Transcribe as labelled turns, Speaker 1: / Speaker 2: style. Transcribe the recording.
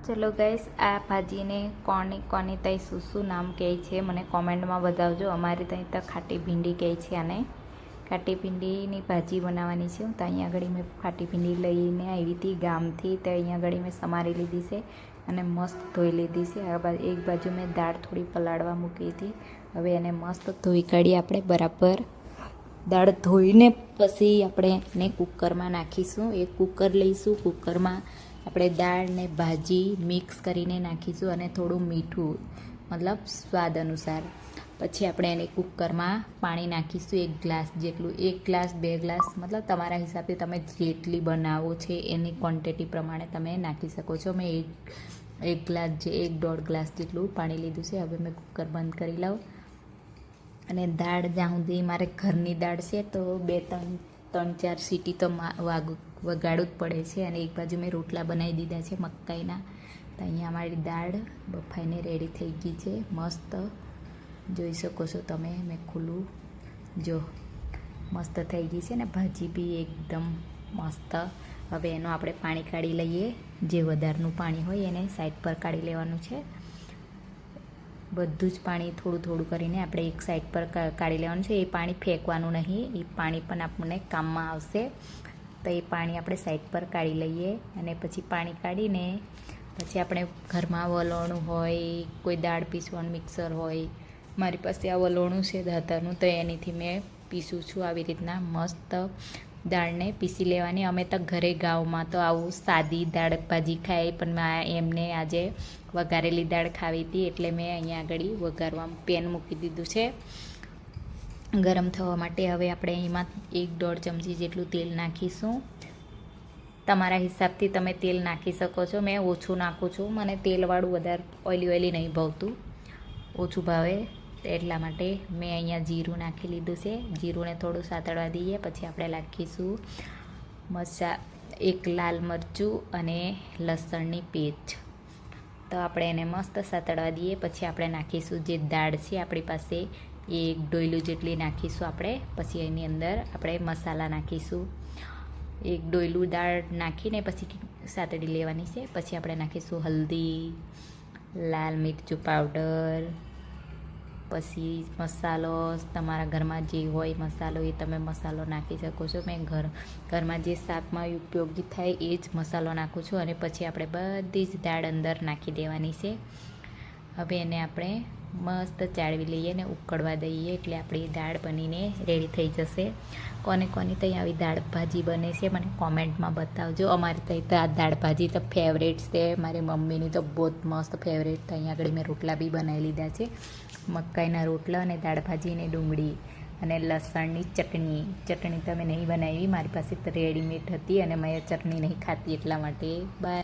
Speaker 1: ચલો ગાઈસ, આ ભાજીને કોની તઈ શું નામ કહે છે મને કોમેન્ટમાં બતાવજો. અમારે ત્યાં તો ખાટી ભીંડી કહે છે આને. ખાટી ભીંડીની ભાજી બનાવવાની છે. તો અહીંયા આગળ મેં ખાટી ભીંડી લઈને આવી હતી ગામથી. તો અહીંયા આગળ મેં સમારી લીધી છે અને મસ્ત ધોઈ લીધી છે. એક બાજુ મેં દાળ થોડી પલાળવા મૂકી હતી. હવે એને મસ્ત ધોઈ કાઢી આપણે બરાબર. દાળ ધોઈને પછી આપણે એને કુકરમાં નાખીશું. એક કુકર લઈશું. કુકરમાં આપણે દાળ ને ભાજી મિક્સ કરીને નાખીશું અને થોડું મીઠું, મતલબ સ્વાદ અનુસાર. પછી આપણે એને કુકરમાં પાણી નાખીશું 1 ગ્લાસ જેટલું. 1 ગ્લાસ 2 ગ્લાસ, મતલબ તમારા હિસાબથી તમે જેટલી બનાવો છે એની ક્વોન્ટિટી પ્રમાણે તમે નાખી શકો છો. મેં 1 ગ્લાસ 1.5 ગ્લાસ જેટલું પાણી લીધું છે. હવે મેં કુકર બંધ કરી લઉં અને દાળ જ્યાં સુધી મારે ઘરની દાળ છે તો 2-3-4 સીટી તો વગાડવું જ પડે છે. અને એક બાજુ મેં રોટલા બનાવી દીધા છે મકાઈના. તો અહીંયા અમારી દાળ બફાઈને રેડી થઈ ગઈ છે. મસ્ત જોઈ શકો છો તમે. મેં ખુલ્લું જો મસ્ત થઈ ગઈ છે ને ભાજી બી એકદમ મસ્ત. હવે એનું આપણે પાણી કાઢી લઈએ. જે વધારનું પાણી હોય એને સાઈડ પર કાઢી લેવાનું છે. બધું જ પાણી થોડું થોડું કરીને આપણે એક સાઈડ પર કાઢી લેવાનું છે. એ પાણી ફેંકવાનું નહીં. એ પાણી પણ આપણને કામમાં આવશે. તો એ પાણી આપણે સાઈડ પર કાઢી લઈએ. અને પછી પાણી કાઢીને પછી આપણે ઘરમાં વલોણું હોય, કોઈ દાળ પીસવાનું મિક્સર હોય, મારી પાસે આ વલોણું છે દાતરનું, તો એનીથી મેં પીસું છું. આવી રીતના મસ્ત દાળને પીસી લેવાની. અમે તો ઘરે ગામમાં તો આવું સાદી દાળ ભાજી ખાઈ, પણ એમને આજે વઘારેલી દાળ ખાવી હતી એટલે મેં અહીંયા આગળ વઘારવા પેન મૂકી દીધું છે ગરમ થવા માટે. હવે આપણે એમાં 1-1.5 ચમચી જેટલું તેલ નાખીશું. તમારા હિસાબથી તમે તેલ નાખી શકો છો. મેં ઓછું નાખું છું. મને તેલવાળું વધારે ઓઇલી નહીં ભાવતું, ઓછું ભાવે. એટલા માટે મેં અહીંયા જીરું નાખી લીધું છે. જીરુંને થોડું સાતળવા દઈએ. પછી આપણે નાખીશું 1 લાલ મરચું અને લસણની પેસ્ટ. તો આપણે એને મસ્ત સાતળવા દઈએ. પછી આપણે નાખીશું જે દાળ છે આપણી પાસે, એ 1 ડોયલું જેટલી નાખીશું આપણે. પછી એની અંદર આપણે મસાલા નાખીશું. 1 ડોયલું દાળ નાખીને પછી સાતળી લેવાની છે. પછી આપણે નાખીશું હલ્દી, લાલ મિરચું પાવડર, પછી મસાલો. તમારા ઘરમાં જે હોય મસાલો એ તમે મસાલો નાખી શકો છો. મેં ઘરમાં જે શાકમાં ઉપયોગી થાય એ જ મસાલો નાખું છું. અને પછી આપણે બધી જ દાળ અંદર નાખી દેવાની છે. હવે એને આપણે મસ્ત ચાળવી લઈએ ને ઉકળવા દઈએ એટલે આપણી દાળ બનીને રેડી થઈ જશે. કોની ત્યાં આવી દાળ ભાજી બને છે મને કોમેન્ટમાં બતાવજો. અમારી ત્યાં તો આ દાળ ભાજી તો ફેવરેટ છે. મારી મમ્મીની તો બહુ જ મસ્ત ફેવરેટ. તો અહીંયા આગળ મેં રોટલા બી બનાવી લીધા છે. મકાઈના રોટલા અને દાળ ભાજી ને ડુંગળી અને લસણની ચટણી. ચટણી તો મેં નહીં બનાવી, મારી પાસે તો રેડીમેડ હતી અને મેં ચટણી નહીં ખાતી એટલા માટે. બાય.